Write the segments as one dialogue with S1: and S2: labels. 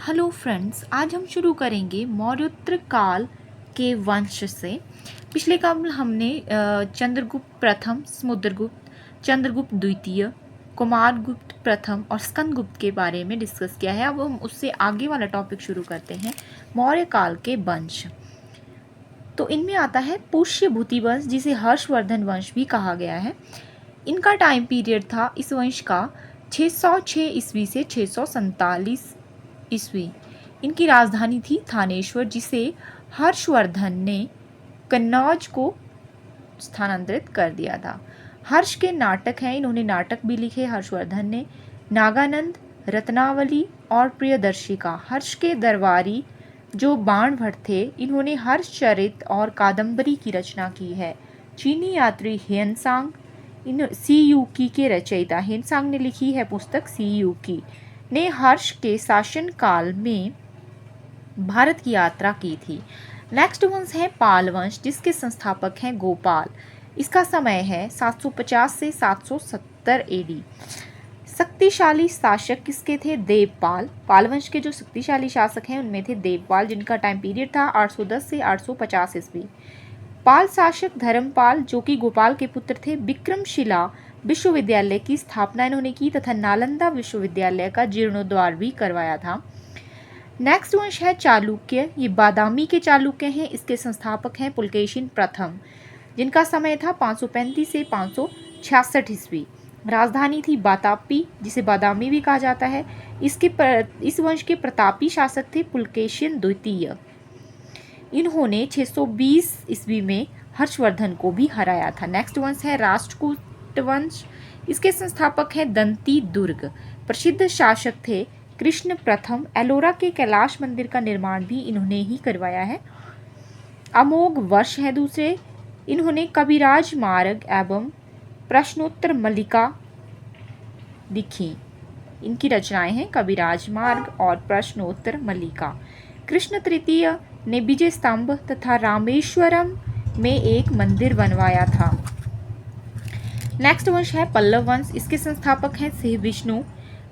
S1: Hello friends, आज हम शुरू करेंगे मौर्योत्तर काल के वंश से। पिछले काल में हमने चंद्रगुप्त प्रथम, समुद्रगुप्त, चंद्रगुप्त द्वितीय, कुमारगुप्त प्रथम और स्कंदगुप्त के बारे में डिस्कस किया है। अब हम उससे आगे वाला टॉपिक शुरू करते हैं, मौर्य काल के वंश। तो इनमें आता है पुष्यभूति वंश, जिसे हर्षवर्धन वंश भी कहा गया है। इनका टाइम पीरियड था इस वंश का 606 ईस्वी से 647 ईस्वी। इनकी राजधानी थी थानेश्वर, जिसे हर्षवर्धन ने कन्नौज को स्थानांतरित कर दिया था। हर्ष के नाटक हैं, इन्होंने नाटक भी लिखे हर्षवर्धन ने। नागानंद, रत्नावली और प्रियदर्शिका। हर्ष के दरबारी जो बाण भट्ट थे, इन्होंने हर्षचरित और कादम्बरी की रचना की है। चीनी यात्री हेनसांग सीयूकी के रचयिता हेनसांग ने लिखी है पुस्तक सीयूकी ने हर्ष के शासन काल में भारत की यात्रा की थी। नेक्स्ट वंश है पाल वंश, जिसके संस्थापक हैं गोपाल। इसका समय है 750 से 770 एडी। शक्तिशाली शासक किसके थे? देवपाल। पाल वंश के जो शक्तिशाली शासक हैं उनमें थे देवपाल, जिनका टाइम पीरियड था 810 से 850 ईस्वी। पाल शासक धर्मपाल, जो कि गोपाल के पुत्र थे, विक्रमशिला विश्वविद्यालय की स्थापना इन्होंने की तथा नालंदा विश्वविद्यालय का जीर्णोद्धार भी करवाया था। नेक्स्ट वंश है चालुक्य। ये बादामी के चालुक्य हैं। इसके संस्थापक हैं पुलकेशिन प्रथम, जिनका समय था 535 से 566 ईस्वी। राजधानी थी बातापी, जिसे बादामी भी कहा जाता है। इस वंश के प्रतापी शासक थे पुलकेशिन द्वितीय। इन्होंने 620 ईस्वी में हर्षवर्धन को भी हराया था। नेक्स्ट वंश है राष्ट्रकूट वंश। इसके संस्थापक हैं दंती दुर्ग। प्रसिद्ध शासक थे कृष्ण प्रथम। एलोरा के कैलाश मंदिर का निर्माण भी इन्होंने ही करवाया है। अमोघ वर्ष है दूसरे। इन्होंने कविराज मार्ग एवं प्रश्नोत्तर मल्लिका लिखी। इनकी रचनाएं हैं कविराज मार्ग और प्रश्नोत्तर मल्लिका। कृष्ण तृतीय ने विजय स्तंभ तथा रामेश्वरम में एक मंदिर बनवाया था। नेक्स्ट वंश है पल्लव वंश। इसके संस्थापक हैं सिंह विष्णु।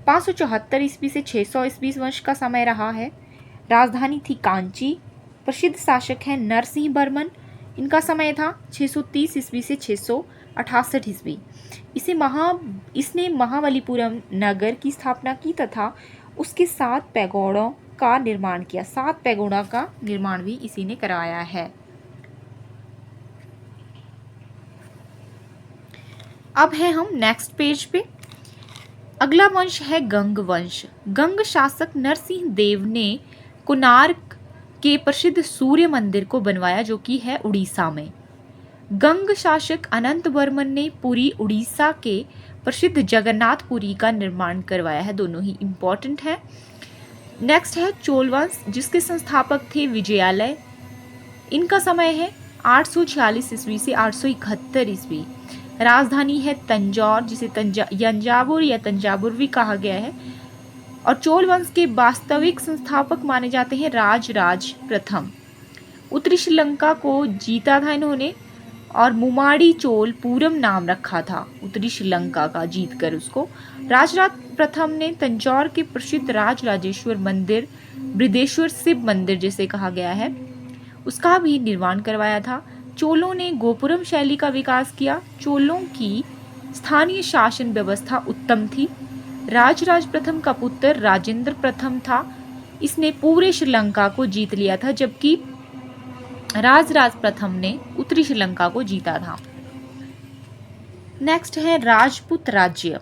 S1: 574 ईस्वी से 600 ईस्वी वंश का समय रहा है। राजधानी थी कांची। प्रसिद्ध शासक हैं नरसिंह बर्मन। इनका समय था 630 ईस्वी से 668 ईस्वी। इसने महाबलीपुरम नगर की स्थापना की तथा उसके 7 पैगोडों का निर्माण किया। 7 पैगोडा का निर्माण भी इसी ने कराया है। अब है हम नेक्स्ट पेज पे। अगला वंश है गंग वंश। गंग शासक नरसिंह देव ने कोणार्क के प्रसिद्ध सूर्य मंदिर को बनवाया, जो कि है उड़ीसा में। गंग शासक अनंत वर्मन ने पुरी उड़ीसा के प्रसिद्ध जगन्नाथपुरी का निर्माण करवाया है। दोनों ही इंपॉर्टेंट है। नेक्स्ट है चोल वंश, जिसके संस्थापक थे विजयालय। इनका समय है 846 ईस्वी से 871 ईस्वी। राजधानी है तंजौर, जिसे यंजावुर या तंजावुर भी कहा गया है। और चोल वंश के वास्तविक संस्थापक माने जाते हैं राजराज प्रथम। उत्तरी श्रीलंका को जीता था इन्होंने और मुमाड़ी चोल पूरम नाम रखा था उत्तरी श्रीलंका का, जीतकर उसको। राजराज प्रथम ने तंजौर के प्रसिद्ध राजराजेश्वर मंदिर, बृहदेश्वर शिव मंदिर जिसे कहा गया है, उसका भी निर्माण करवाया था। चोलों ने गोपुरम शैली का विकास किया। चोलों की स्थानीय शासन व्यवस्था उत्तम थी। राजराज प्रथम का पुत्र राजेंद्र प्रथम था। इसने पूरे श्रीलंका को जीत लिया था, जबकि राजराज प्रथम ने उत्तरी श्रीलंका को जीता था। नेक्स्ट है राजपूत राज्य।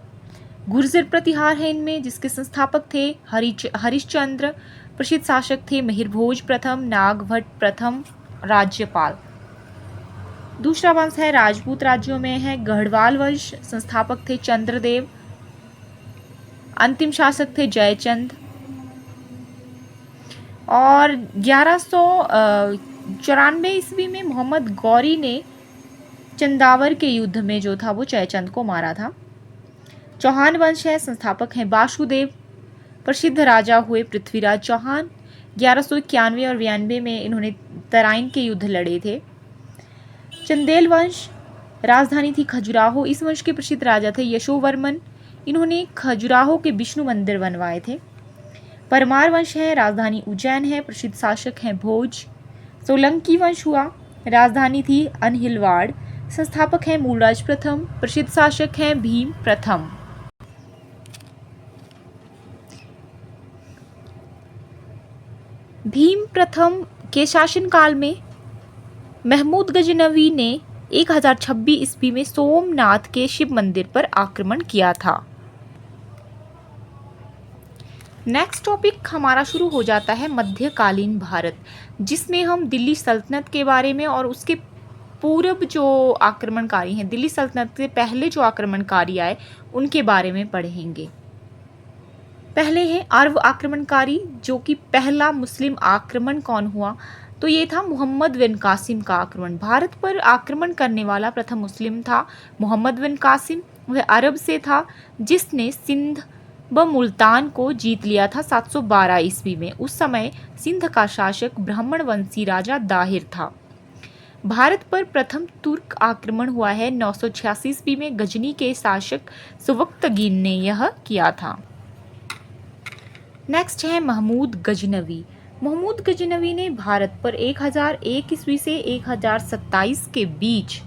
S1: गुर्जर प्रतिहार है इनमें, जिसके संस्थापक थे हरिश्चंद्र। प्रसिद्ध शासक थे महिरभोज प्रथम, नागभट्ट प्रथम राज्यपाल। दूसरा वंश है राजपूत राज्यों में है गढ़वाल वंश। संस्थापक थे चंद्रदेव। अंतिम शासक थे जयचंद। और 1194 ईस्वी में मोहम्मद गौरी ने चंदावर के युद्ध में जो था वो जयचंद को मारा था। चौहान वंश है। संस्थापक हैं वासुदेव। प्रसिद्ध राजा हुए पृथ्वीराज चौहान। 1191 और 92 में इन्होंने तराइन के युद्ध लड़े थे। चंदेल वंश, राजधानी थी खजुराहो। इस वंश के प्रसिद्ध राजा थे यशोवर्मन। इन्होंने खजुराहो के विष्णु मंदिर बनवाए थे। परमार वंश है, राजधानी उज्जैन है, प्रसिद्ध शासक हैं भोज। सोलंकी वंश हुआ, राजधानी थी अनहिलवाड़, संस्थापक हैं मूलराज प्रथम, प्रसिद्ध शासक हैं भीम प्रथम। भीम प्रथम के शासनकाल में महमूद गजनवी ने 1026 ईस्वी में सोमनाथ के शिव मंदिर पर आक्रमण किया था। नेक्स्ट टॉपिक हमारा शुरू हो जाता है मध्यकालीन भारत, जिसमें हम दिल्ली सल्तनत के बारे में और उसके पूर्व जो आक्रमणकारी हैं, दिल्ली सल्तनत से पहले जो आक्रमणकारी आए उनके बारे में पढ़ेंगे। पहले है अरब आक्रमणकारी, जो कि पहला मुस्लिम आक्रमण कौन हुआ, तो ये था मोहम्मद बिन कासिम का आक्रमण। भारत पर आक्रमण करने वाला प्रथम मुस्लिम था मोहम्मद बिन कासिम। वह अरब से था, जिसने सिंध व मुल्तान को जीत लिया था 712 ईस्वी में। उस समय सिंध का शासक ब्राह्मण वंशी राजा दाहिर था। भारत पर प्रथम तुर्क आक्रमण हुआ है 986 ईस्वी में, गजनी के शासक सुबक्तगीन ने यह किया था। नेक्स्ट है महमूद गजनवी। महमूद गजनवी ने भारत पर 1001 ईस्वी से 1027 के बीच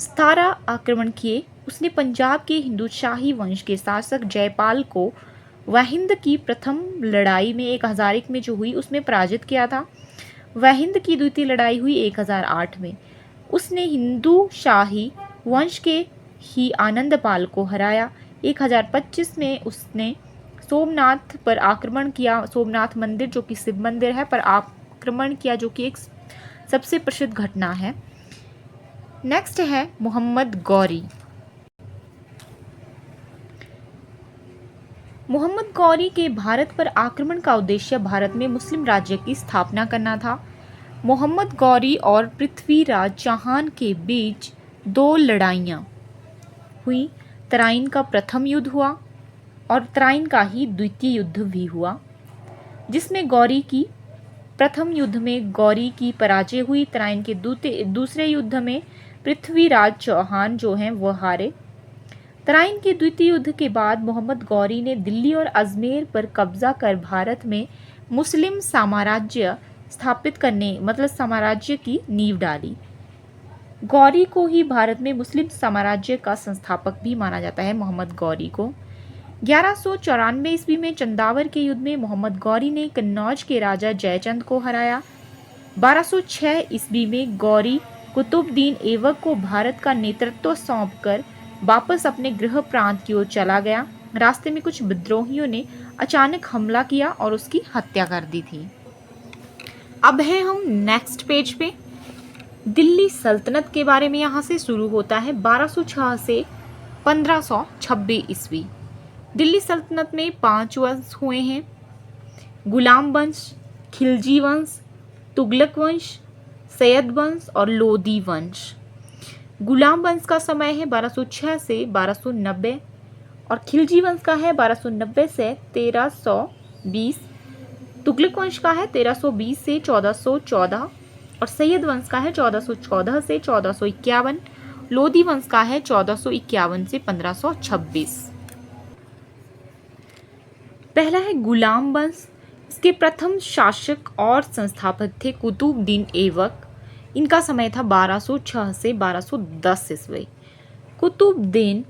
S1: 17 आक्रमण किए। उसने पंजाब के हिंदू शाही वंश के शासक जयपाल को वाहिंद की प्रथम लड़ाई में 1001 में जो हुई उसमें पराजित किया था। वाहिंद की द्वितीय लड़ाई हुई 1008 में। उसने हिंदू शाही वंश के ही आनंदपाल को हराया। 1025 में उसने सोमनाथ पर आक्रमण किया। सोमनाथ मंदिर जो कि शिव मंदिर है पर आक्रमण किया, जो कि एक सबसे प्रसिद्ध घटना है। नेक्स्ट है मोहम्मद गौरी। मोहम्मद गौरी के भारत पर आक्रमण का उद्देश्य भारत में मुस्लिम राज्य की स्थापना करना था। मोहम्मद गौरी और पृथ्वीराज चौहान के बीच 2 लड़ाइयाँ हुई। तराइन का प्रथम युद्ध हुआ और तराइन का ही द्वितीय युद्ध भी हुआ, जिसमें गौरी की प्रथम युद्ध में गौरी की पराजय हुई। तराइन के दूसरे युद्ध में पृथ्वीराज चौहान जो हैं वह हारे। तराइन के द्वितीय युद्ध के बाद मोहम्मद गौरी ने दिल्ली और अजमेर पर कब्जा कर भारत में मुस्लिम साम्राज्य स्थापित करने मतलब साम्राज्य की नींव डाली। गौरी को ही भारत में मुस्लिम साम्राज्य का संस्थापक भी माना जाता है। मोहम्मद गौरी को 1194 ईस्वी में चंदावर के युद्ध में मोहम्मद गौरी ने कन्नौज के राजा जयचंद को हराया। 1206 ईस्वी में गौरी कुतुबुद्दीन ऐबक को भारत का नेतृत्व सौंपकर वापस अपने गृह प्रांत की ओर चला गया। रास्ते में कुछ विद्रोहियों ने अचानक हमला किया और उसकी हत्या कर दी थी। अब है हम नेक्स्ट पेज पे। दिल्ली सल्तनत के बारे में यहाँ से शुरू होता है 1206 से 1526 ईस्वी। दिल्ली सल्तनत में 5 वंश हुए हैं: गुलाम वंश, खिलजी वंश, तुगलक वंश, सैयद वंश और लोदी वंश। गुलाम वंश का समय है 1206 से 1290 और खिलजी वंश का है 1290 से 1320। तुगलक वंश का है 1320 से 1414 और सैयद वंश का है 1414 से 1451। लोदी वंश का है 1451 से 1526। पहला है गुलाम वंश। इसके प्रथम शासक और संस्थापक थे कुतुबुद्दीन ऐबक। इनका समय था 1206 से 1210 ईस्वी। कुतुबुद्दीन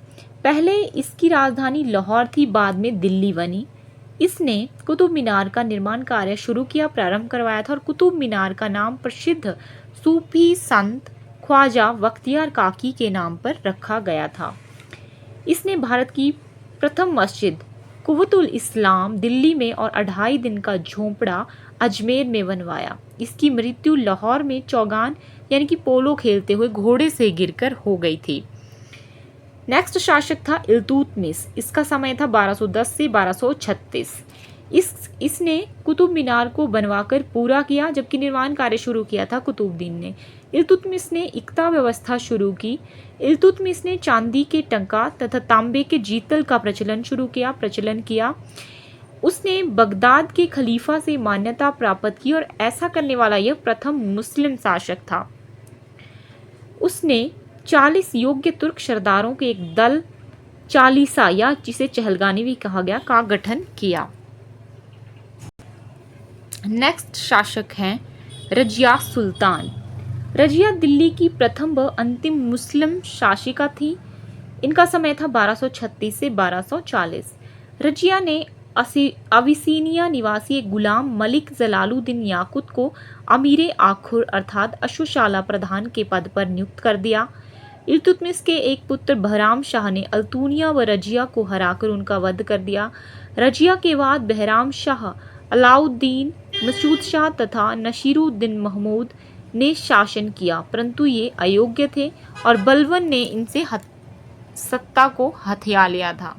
S1: पहले इसकी राजधानी लाहौर थी, बाद में दिल्ली बनी। इसने कुतुब मीनार का निर्माण कार्य शुरू किया, प्रारंभ करवाया था और कुतुब मीनार का नाम प्रसिद्ध सूफी संत ख्वाजा बख्तियार काकी के नाम पर रखा गया था। इसने भारत की प्रथम मस्जिद कुव्वतुल इस्लाम दिल्ली में और 2.5 दिन का झोंपड़ा अजमेर में बनवाया। इसकी मृत्यु लाहौर में चौगान यानी कि पोलो खेलते हुए घोड़े से गिरकर हो गई थी। नेक्स्ट शासक था इल्तुतमिश। इसका समय था 1210 से 1236। इसने कुतुब मीनार को बनवाकर पूरा किया, जबकि निर्माण कार्य शुरू किया था कुतुबुद्दीन ने। इल्तुतमिश ने इक्ता व्यवस्था शुरू की। इल्तुतमिश ने चांदी के टंका तथा तांबे के जीतल का प्रचलन किया। उसने बगदाद के खलीफा से मान्यता प्राप्त की और ऐसा करने वाला यह प्रथम मुस्लिम शासक था। उसने 40 योग्य तुर्क सरदारों के एक दल चालीसा या जिसे चहलगानी भी कहा गया का गठन किया। नेक्स्ट शासक हैं रजिया सुल्तान। रजिया दिल्ली की प्रथम व अंतिम मुस्लिम शासिका थी। इनका समय था 1236 से 1240। रजिया ने अविसीनिया निवासी एक गुलाम मलिक जलालुद्दीन याकुत को अमीर आखुर अर्थात अशुशाला प्रधान के पद पर नियुक्त कर दिया। इल्तुतमिश के एक पुत्र बहराम शाह ने अल्तुनिया व रजिया को हराकर उनका वध कर दिया। रजिया के बाद बहराम शाह, अलाउद्दीन, मसूद शाह तथा नसीरुद्दीन महमूद ने शासन किया, परंतु ये अयोग्य थे और बलबन ने इनसे सत्ता को हथिया लिया था।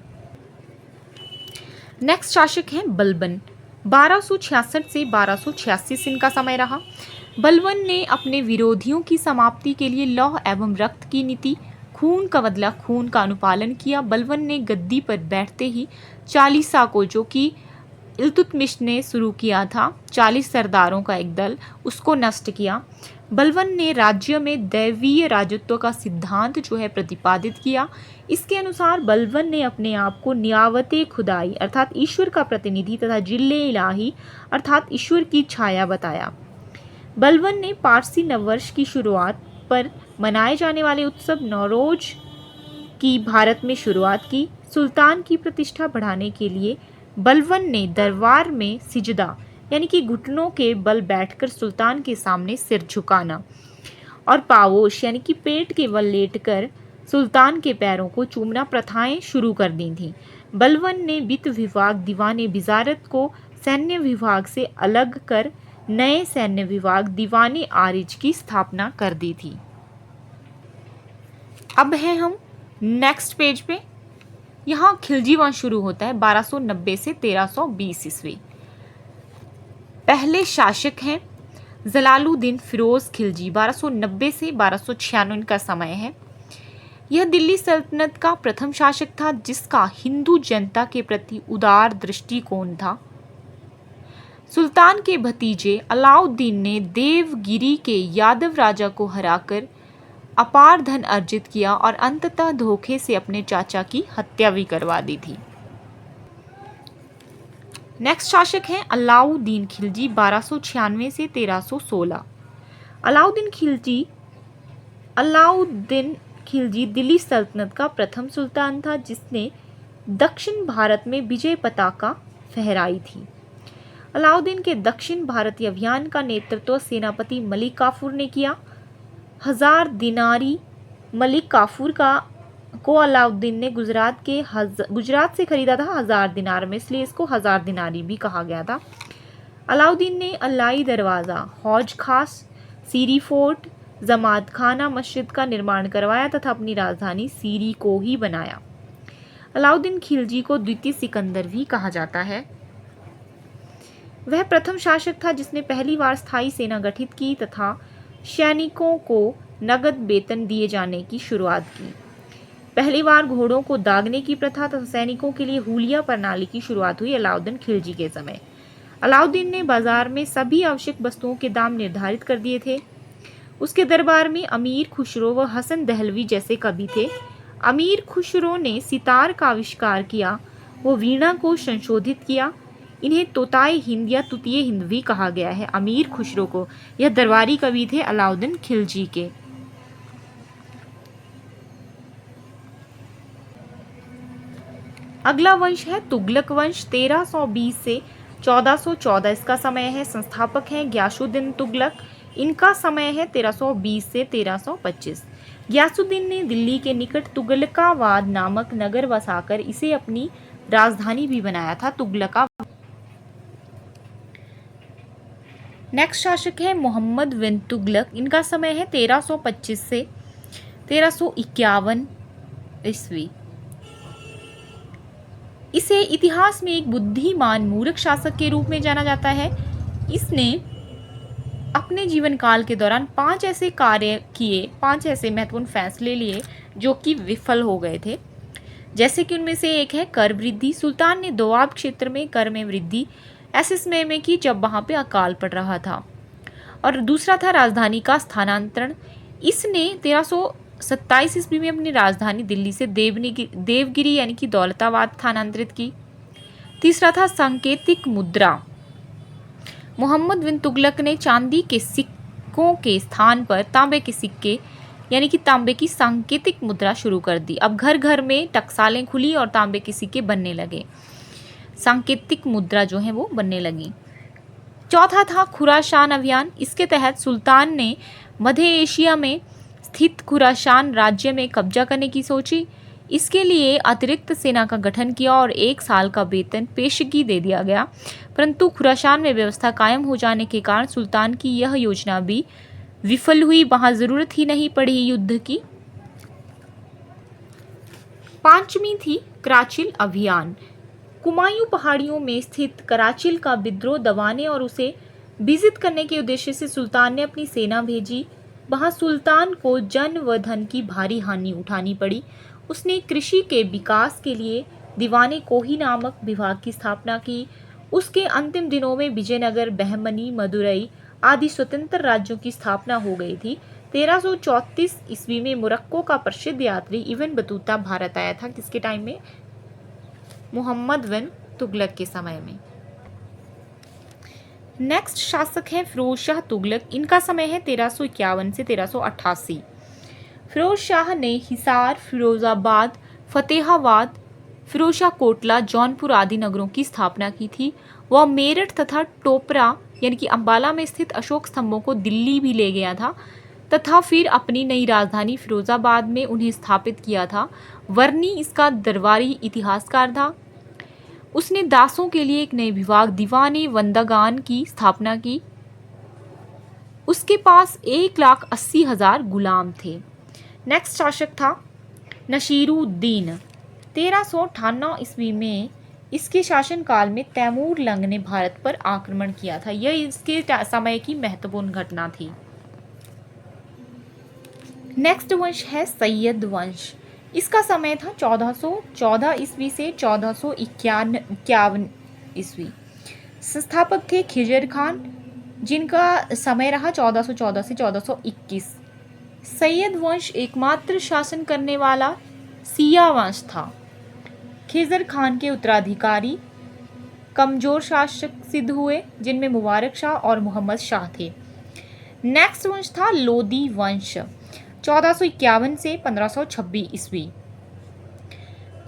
S1: नेक्स्ट शासक हैं बलबन। 1266 से 1286 इनका समय रहा। बलबन ने अपने विरोधियों की समाप्ति के लिए लौह एवं रक्त की नीति, खून का बदला खून का अनुपालन किया। बलबन ने गद्दी पर बैठते ही 40 को, जो कि इल्तुतमिश ने शुरू किया था, 40 सरदारों का एक दल, उसको नष्ट किया। बलबन ने राज्य में दैवीय राजत्व का सिद्धांत जो है प्रतिपादित किया। इसके अनुसार बलबन ने अपने आप को नियावते खुदाई अर्थात ईश्वर का प्रतिनिधि तथा जिल्ले इलाही अर्थात ईश्वर की छाया बताया। बलबन ने पारसी नववर्ष की शुरुआत पर मनाए जाने वाले उत्सव नौरोज की भारत में शुरुआत की। सुल्तान की प्रतिष्ठा बढ़ाने के लिए बलबन ने दरबार में सिजदा यानी कि घुटनों के बल बैठकर सुल्तान के सामने सिर झुकाना और पावोश यानी कि पेट के बल लेटकर सुल्तान के पैरों को चूमना प्रथाएं शुरू कर दी थीं। बलबन ने वित्त विभाग दीवाने बिजारत को सैन्य विभाग से अलग कर नए सैन्य विभाग दीवाने आरिज की स्थापना कर दी थी। अब हैं हम नेक्स्ट पेज पे। यहाँ खिलजी वंश शुरू होता है 1290 से 1320 ईस्वी। पहले शासक हैं जलालुद्दीन फिरोज खिलजी। 1290 से 1296 का समय है। यह दिल्ली सल्तनत का प्रथम शासक था जिसका हिंदू जनता के प्रति उदार दृष्टिकोण था। सुल्तान के भतीजे अलाउद्दीन ने देवगिरी के यादव राजा को हराकर अपार धन अर्जित किया और अंततः धोखे से अपने चाचा की हत्या भी करवा दी थी। नेक्स्ट शासक हैं अलाउद्दीन खिलजी 1296 से 1316। अलाउद्दीन खिलजी दिल्ली सल्तनत का प्रथम सुल्तान था जिसने दक्षिण भारत में विजय पताका फहराई थी। अलाउद्दीन के दक्षिण भारतीय अभियान का नेतृत्व सेनापति मलिक काफूर ने किया। 1000 दिनारी मलिक काफूर को अलाउद्दीन ने गुजरात से खरीदा था 1000 दिनार में, इसलिए इसको 1000 दिनारी भी कहा गया था। अलाउद्दीन ने अलाई दरवाज़ा, हौज खास, सीरी फोर्ट, जमात खाना मस्जिद का निर्माण करवाया तथा अपनी राजधानी सीरी को ही बनाया। अलाउद्दीन खिलजी को द्वितीय सिकंदर भी कहा जाता है। वह प्रथम शासक था जिसने पहली बार स्थायी सेना गठित की तथा सैनिकों को नगद वेतन दिए जाने की शुरुआत की। पहली बार घोड़ों को दागने की प्रथा तथा सैनिकों के लिए हुलिया प्रणाली की शुरुआत हुई अलाउद्दीन खिलजी के समय। अलाउद्दीन ने बाजार में सभी आवश्यक वस्तुओं के दाम निर्धारित कर दिए थे। उसके दरबार में अमीर खुसरो व हसन दहलवी जैसे कवि थे। अमीर खुसरो ने सितार का आविष्कार किया, वो वीणा को संशोधित किया। इन्हें तोताए हिंद या तुतीय हिंद भी कहा गया है अमीर खुसरो को। यह दरबारी कवि थे अलाउद्दीन खिलजी के। अगला वंश है तुगलक वंश। 1320 से 1414 इसका समय है। संस्थापक हैं ग्यासुद्दीन तुगलक। इनका समय है 1320 से 1325। ग्यासुद्दीन ने दिल्ली के निकट तुगलकाबाद नामक नगर बसाकर इसे अपनी राजधानी भी बनाया था तुगलकाबाद। नेक्स्ट शासक है मोहम्मद बिन तुगलक। इनका समय है 1325 से 1351 ईस्वी। इसे इतिहास में एक बुद्धिमान मूर्ख शासक के रूप में जाना जाता है। इसने अपने जीवन काल के दौरान 5 ऐसे कार्य किए, 5 ऐसे महत्वपूर्ण फैसले लिए जो कि विफल हो गए थे। जैसे कि उनमें से एक है कर वृद्धि। सुल्तान ने दोआब क्षेत्र में कर में वृद्धि ऐसे समय में की जब वहाँ पे अकाल पड़ रहा था। और दूसरा था राजधानी का स्थानांतरण। इसने 1327 ईस्वी में अपनी राजधानी दिल्ली से देवगिरी यानी कि दौलताबाद स्थानांतरित की। तीसरा था सांकेतिक मुद्रा। मोहम्मद बिन तुगलक ने चांदी के सिक्कों के स्थान पर तांबे के सिक्के यानी कि तांबे की सांकेतिक मुद्रा शुरू कर दी। अब घर घर में टकसालें खुली और तांबे के सिक्के बनने लगे, सांकेतिक मुद्रा जो है वो बनने लगी। चौथा था खुरासान अभियान। इसके तहत सुल्तान ने मध्य एशिया में स्थित खुरासान राज्य में कब्जा करने की सोची। इसके लिए अतिरिक्त सेना का गठन किया और 1 साल का वेतन पेशगी दे दिया गया, परंतु खुरासान में व्यवस्था कायम हो जाने के कारण सुल्तान की यह योजना भी विफल हुई। वहां जरूरत ही नहीं पड़ी युद्ध की। पांचवी थी कराचिल अभियान। कुमायूं पहाड़ियों में स्थित कराचिल का विद्रोह दबाने और उसे विजित करने के उद्देश्य से सुल्तान ने अपनी सेना भेजी। वहां सुल्तान को जन व धन की भारी हानि उठानी पड़ी। उसने कृषि के विकास के लिए दीवाने कोही नामक विभाग की स्थापना की। उसके अंतिम दिनों में विजयनगर, बहमनी, मदुरई आदि स्वतंत्र राज्यों की स्थापना हो गई थी। 1334 ईस्वी में मोरक्को का प्रसिद्ध यात्री इब्न बतूता भारत आया था। किसके टाइम में? मोहम्मद बिन तुगलक के समय में। नेक्स्ट शासक है फिरोज शाह तुगलक। इनका समय है 1351 से 1388। फिरोज शाह ने हिसार, फिरोजाबाद, फतेहाबाद, फिरोजशाह कोटला, जौनपुर आदि नगरों की स्थापना की थी। वह मेरठ तथा टोपरा यानी कि अंबाला में स्थित अशोक स्तंभों को दिल्ली भी ले गया था तथा फिर अपनी नई राजधानी फिरोजाबाद में उन्हें स्थापित किया था। वर्नी इसका दरबारी इतिहासकार था। उसने दासों के लिए एक नए विभाग दीवाने वंदागान की स्थापना की। उसके पास 1,80,000 गुलाम थे। नेक्स्ट शासक था नसीरुद्दीन। 1398 ईस्वी में इसके शासनकाल में तैमूर लंग ने भारत पर आक्रमण किया था। यह इसके समय की महत्वपूर्ण घटना थी। नेक्स्ट वंश है सैयद वंश। इसका समय था 1414 ईस्वी से 1451 ईस्वी। संस्थापक थे खिजर खान, जिनका समय रहा 1414 से 1421। सैयद वंश एकमात्र शासन करने वाला सिया वंश था। खिजर खान के उत्तराधिकारी कमजोर शासक सिद्ध हुए, जिनमें मुबारक शाह और मोहम्मद शाह थे। नेक्स्ट वंश था लोदी वंश, 1451 से 1526 ईस्वी।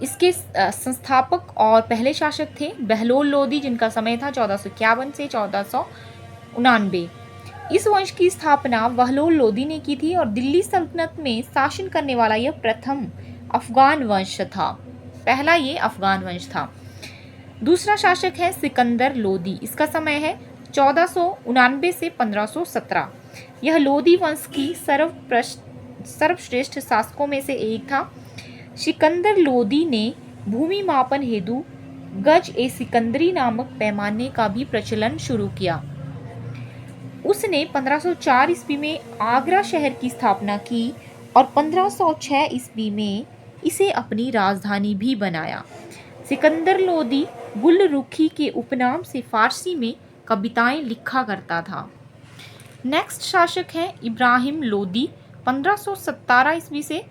S1: इसके संस्थापक और पहले शासक थे बहलोल लोदी, जिनका समय था 1451 से 1499। इस वंश की स्थापना बहलोल लोदी ने की थी और दिल्ली सल्तनत में शासन करने वाला यह प्रथम अफगान वंश था। पहला ये अफगान वंश था। दूसरा शासक है सिकंदर लोदी। इसका समय है 1499 से 1517। यह लोदी वंश की सर्वश्रेष्ठ शासकों में से एक था। सिकंदर लोदी ने भूमि मापन हेतु गज ए सिकंदरी नामक पैमाने का भी प्रचलन शुरू किया। उसने 1504 ईस्वी में आगरा शहर की स्थापना की और 1506 ईस्वी में इसे अपनी राजधानी भी बनाया। सिकंदर लोदी गुलरुखी के उपनाम से फारसी में कविताएं लिखा करता था। नेक्स्ट शासक हैं इब्राहिम लोदी, 1517 ईस्वी से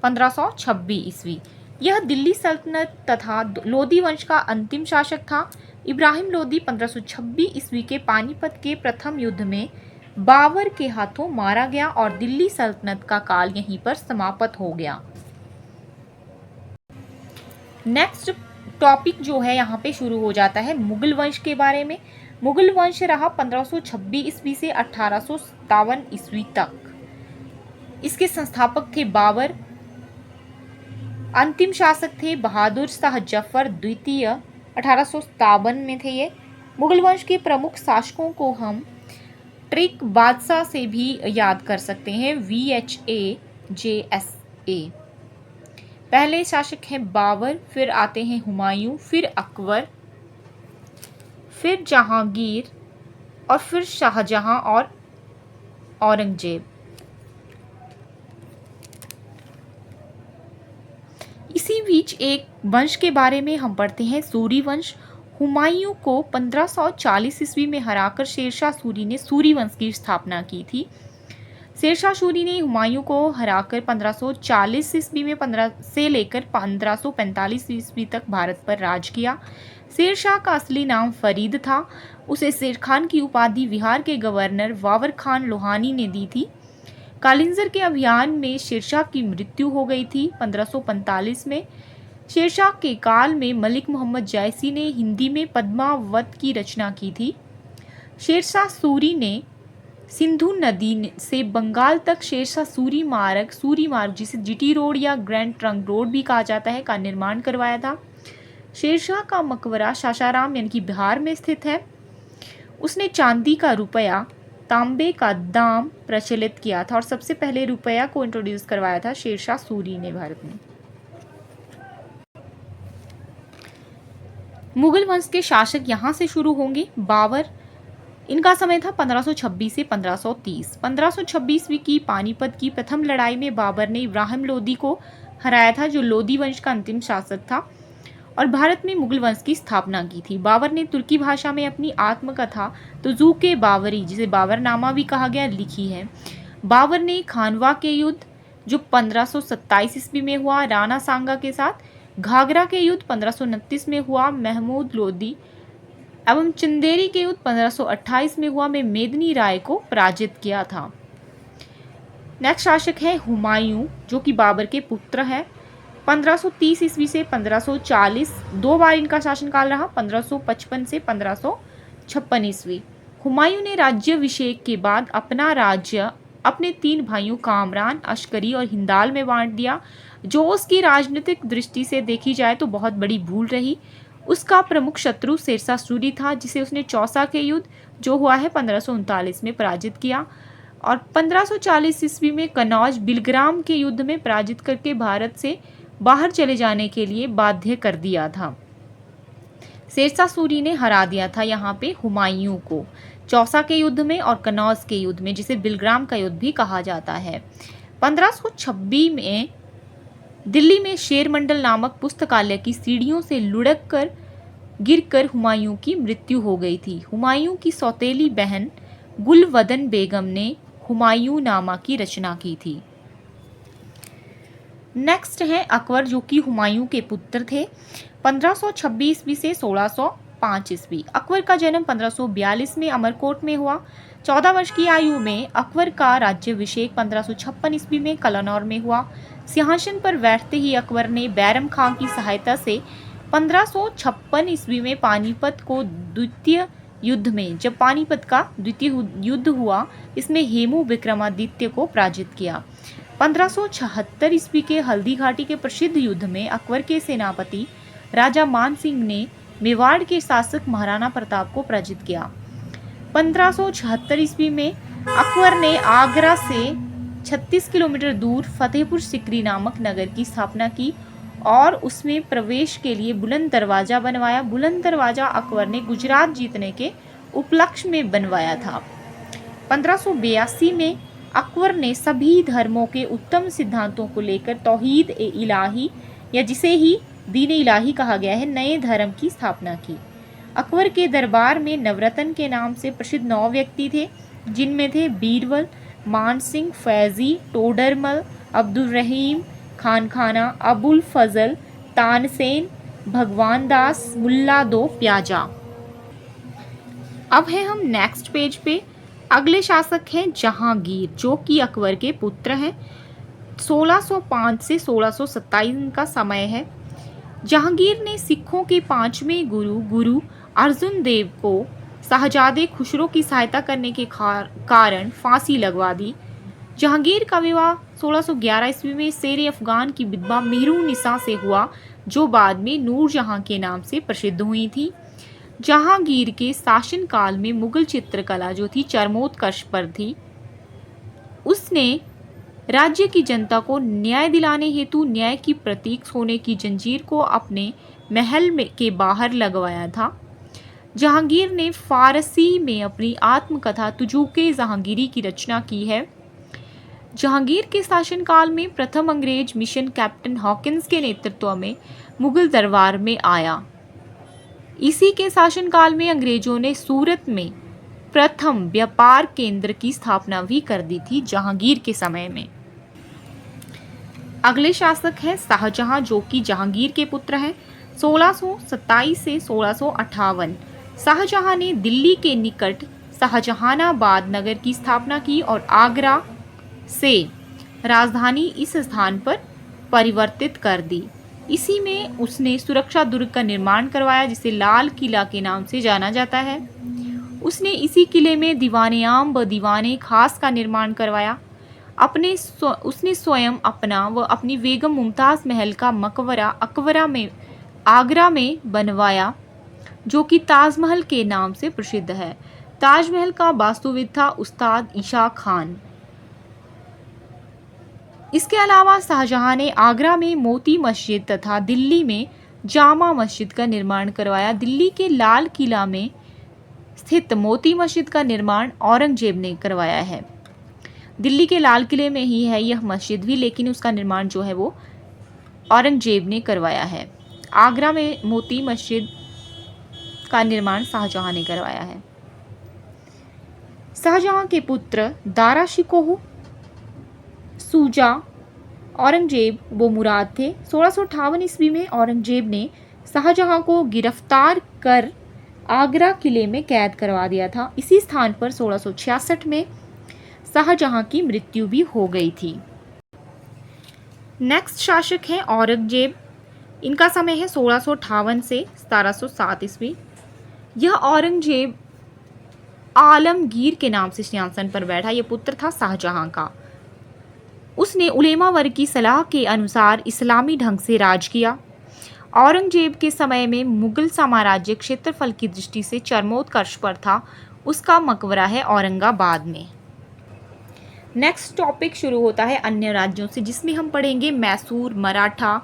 S1: 1526 ईस्वी। यह दिल्ली सल्तनत तथा लोदी वंश का अंतिम शासक था। इब्राहिम लोदी 1526 ईस्वी के पानीपत के प्रथम युद्ध में बाबर के हाथों मारा गया और दिल्ली सल्तनत का काल यहीं पर समाप्त हो गया। नेक्स्ट टॉपिक जो है यहाँ पे शुरू हो जाता है मुगल वंश के बारे में। मुगल वंश रहा 1526 ईस्वी से 1857 ईस्वी तक। इसके संस्थापक थे बाबर। अंतिम शासक थे बहादुर शाह जफर द्वितीय, 1857 में थे ये। मुगल वंश के प्रमुख शासकों को हम ट्रिक बादशाह से भी याद कर सकते हैं, VHAJSA। पहले शासक हैं बाबर, फिर आते हैं हुमायूं, फिर अकबर, फिर जहांगीर और फिर शाहजहां और औरंगजेब। इसी बीच एक वंश के बारे में हम पढ़ते हैं सूरी वंश। हुमायूं को 1540 ईस्वी में हराकर शेरशाह सूरी ने सूरी वंश की स्थापना की थी। शेरशाह सूरी ने हुमायूं को हराकर 1540 ईस्वी में 15 से लेकर 1545 ईस्वी तक भारत पर राज किया। शेरशाह का असली नाम फरीद था। उसे शेर खान की उपाधि बिहार के गवर्नर वावर खान लोहानी ने दी थी। कालिंजर के अभियान में शेरशाह की मृत्यु हो गई थी 1545 में। शेरशाह के काल में मलिक मोहम्मद जायसी ने हिंदी में पद्मावत की रचना की थी। शेरशाह सूरी ने सिंधु नदी से बंगाल तक शेरशाह सूरी मार्ग जिसे जीटी रोड या ग्रैंड ट्रंक रोड भी कहा जाता है का निर्माण करवाया था। शेरशाह का मकबरा सासाराम यानी कि बिहार में स्थित है। उसने चांदी का रुपया, तांबे का दाम प्रचलित किया था और सबसे पहले रुपया को इंट्रोड्यूस करवाया था शेरशाह सूरी ने भारत में। मुगल वंश के शासक यहाँ से शुरू होंगे। बाबर, इनका समय था 1526 से 1530। 1526 की पानीपत की प्रथम लड़ाई में बाबर ने इब्राहिम लोदी को हराया था, जो लोदी वंश का अंतिम शासक था और भारत में मुगल वंश की स्थापना की थी। बाबर ने तुर्की भाषा में अपनी आत्मकथा तुज़ूक-ए बाबरी, जिसे बाबरनामा भी कहा गया, लिखी है। बाबर ने खानवा के युद्ध जो 1527 ईस्वी में हुआ राणा सांगा के साथ, घाघरा के युद्ध 1529 में हुआ महमूद लोदी एवं चंदेरी के युद्ध 1528 में हुआ में मेदिनी राय को पराजित किया था। नेक्स्ट शासक है हुमायूं, जो कि बाबर के पुत्र हैं। 1530 ईस्वी से 1540 दो बार इनका शासनकाल रहा, 1555 से 1556 ईस्वी। हुमायूं ने राज्याभिषेक के बाद अपना राज्य अपने 3 भाइयों कामरान, अश्करी और हिंदाल में बांट दिया, जो उसकी राजनीतिक दृष्टि से देखी जाए तो बहुत बड़ी भूल रही। उसका प्रमुख शत्रु शेरशाह सूरी था, जिसे उसने चौसा के युद्ध जो हुआ है 1539 में पराजित किया और 1540 ईस्वी में कन्नौज बिलग्राम के युद्ध में पराजित करके भारत से बाहर चले जाने के लिए बाध्य कर दिया था। शेरशाह सूरी ने हरा दिया था यहाँ पे हुमायूं को चौसा के युद्ध में और कन्नौज के युद्ध में, जिसे बिलग्राम का युद्ध भी कहा जाता है। 1526 में दिल्ली में शेर मंडल नामक पुस्तकालय की सीढ़ियों से लुढ़क कर गिरकर हुमायूं की मृत्यु हो गई थी। हुमायूं की सौतेली बहन गुलवदन बेगम ने हुमायूं नामा की रचना की थी। नेक्स्ट है अकबर, जो कि हुमायूं के पुत्र थे। 1526 ईस्वी से 1605 ईस्वी। अकबर का जन्म 1542 में अमरकोट में हुआ। 14 वर्ष की आयु में अकबर का राज्याभिषेक 1556 ईस्वी में कलानौर में हुआ। सिंहासन पर बैठते ही अकबर ने बैरम खां की सहायता से 1556 ईस्वी में पानीपत को द्वितीय युद्ध में, जब पानीपत का द्वितीय युद्ध हुआ, इसमें हेमू विक्रमादित्य को पराजित किया। 1576 ईस्वी के हल्दी घाटी के प्रसिद्ध युद्ध में अकबर के सेनापति राजा मान सिंह ने मेवाड़ के शासक महाराणा प्रताप को पराजित किया। 1576 ईस्वी में अकबर ने आगरा से 36 किलोमीटर दूर फतेहपुर सिकरी नामक नगर की स्थापना की और उसमें प्रवेश के लिए बुलंद दरवाजा बनवाया। बुलंद दरवाजा अकबर ने गुजरात जीतने के उपलक्ष्य में बनवाया था। 1582 में अकबर ने सभी धर्मों के उत्तम सिद्धांतों को लेकर तौहीद ए इलाही, या जिसे ही दीन इलाही कहा गया है, नए धर्म की स्थापना की। अकबर के दरबार में नवरत्न के नाम से प्रसिद्ध 9 व्यक्ति थे, जिनमें थे बीरबल, मान सिंह, फैजी, टोडरमल, अब्दुल रहीम खानखाना, अबुल फजल, तानसेन, भगवान दास, मुल्ला दो प्याजा। अब है हम नेक्स्ट पेज पे। अगले शासक हैं जहांगीर, जो कि अकबर के पुत्र हैं। 1605 से 1627 का समय है। जहांगीर ने सिखों के 5वें गुरु अर्जुन देव को शाहजादे खुसरो की सहायता करने के कारण फांसी लगवा दी। जहांगीर का विवाह 1611 ईस्वी में शेर अफगान की विधवा मेहरुनिसा से हुआ, जो बाद में नूरजहां के नाम से प्रसिद्ध हुई थी। जहांगीर के शासनकाल में मुगल चित्रकला जो थी चरमोत्कर्ष पर थी। उसने राज्य की जनता को न्याय दिलाने हेतु न्याय की प्रतीक सोने की जंजीर को अपने महल के बाहर लगवाया था। जहांगीर ने फारसी में अपनी आत्मकथा तुज़ूक-ए जहांगीरी की रचना की है। जहांगीर के शासनकाल में प्रथम अंग्रेज मिशन कैप्टन हॉकिंस के नेतृत्व में मुगल दरबार में आया। इसी के शासनकाल में अंग्रेजों ने सूरत में प्रथम व्यापार केंद्र की स्थापना भी कर दी थी जहांगीर के समय में। अगले शासक हैं शाहजहां, जो कि जहांगीर के पुत्र हैं। 1627 से 1658 शाहजहां ने दिल्ली के निकट शाहजहानाबाद नगर की स्थापना की और आगरा से राजधानी इस स्थान पर परिवर्तित कर दी। इसी में उसने सुरक्षा दुर्ग का निर्माण करवाया जिसे लाल किला के नाम से जाना जाता है। उसने इसी किले में दीवाने आम व दीवाने खास का निर्माण करवाया। उसने स्वयं अपना व अपनी बेगम मुमताज़ महल का मकबरा आगरा में बनवाया जो कि ताजमहल के नाम से प्रसिद्ध है। ताजमहल का वास्तुविद था उस्ताद ईशा खान। इसके अलावा शाहजहां ने आगरा में मोती मस्जिद तथा दिल्ली में जामा मस्जिद का निर्माण करवाया। दिल्ली के लाल किला में स्थित मोती मस्जिद का निर्माण औरंगजेब ने करवाया है। दिल्ली के लाल किले में ही है यह मस्जिद भी, लेकिन उसका निर्माण जो है वो औरंगजेब ने करवाया है। आगरा में मोती मस्जिद का निर्माण शाहजहां ने करवाया है। शाहजहां के पुत्र दारा शिकोह, सूजा, औरंगजेब वो मुराद थे। 1658 ईस्वी में औरंगजेब ने शाहजहां को गिरफ्तार कर आगरा किले में कैद करवा दिया था। इसी स्थान पर 1666 में शाहजहां की मृत्यु भी हो गई थी। नेक्स्ट शासक हैं औरंगजेब। इनका समय है 1658 से 1707 ईस्वी। यह औरंगजेब आलमगीर के नाम से सिंहासन पर बैठा। यह पुत्र था शाहजहां का। उसने उलेमा वर्ग की सलाह के अनुसार इस्लामी ढंग से राज किया। औरंगजेब के समय में मुगल साम्राज्य क्षेत्रफल की दृष्टि से चरमोत्कर्ष पर था। उसका मकबरा है औरंगाबाद में। नेक्स्ट टॉपिक शुरू होता है अन्य राज्यों से, जिसमें हम पढ़ेंगे मैसूर, मराठा,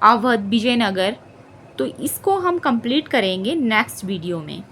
S1: अवध, विजयनगर। तो इसको हम कंप्लीट करेंगे नेक्स्ट वीडियो में।